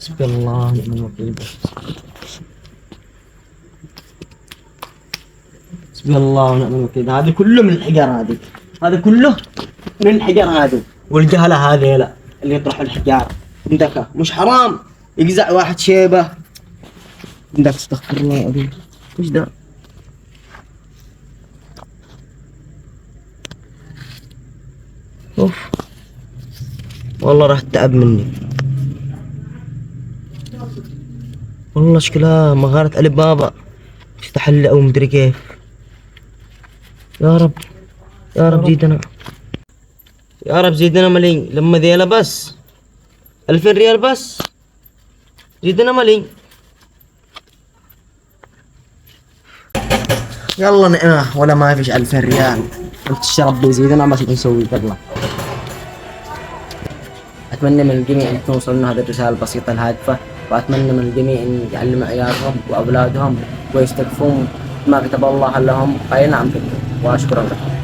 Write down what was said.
حسبي الله ونعم الوكيل. حسبي الله ونعم الوكيل. هذا كله من الحجر، هذا كله من الحجر هذا، والجهلة هذه لا اللي يطرحوا الحجار عندك مش حرام يجزع واحد شيبة عندك؟ استغفر الله العظيم. ايش ده؟ اوف والله راح تعب مني والله. شكلها مغارة علي بابا تفتح لي او مدري كيف. يا رب يا رب زيدنا، يا رب زيدنا مليون. لما ذيلا بس 2000 ريال بس، زيدنا مليون. يلا نعمة ولا ما فيش 2000 ريال. انت الشرب بيزيدنا ما نسوي. يلا اتمنى من الجميع ان توصلنا هذه الرسالة البسيطة الهادفة، واتمنى من الجميع ان يعلموا عيالهم واولادهم ويستكفون ما كتب الله لهم. اي نعم، واشكرا لكم.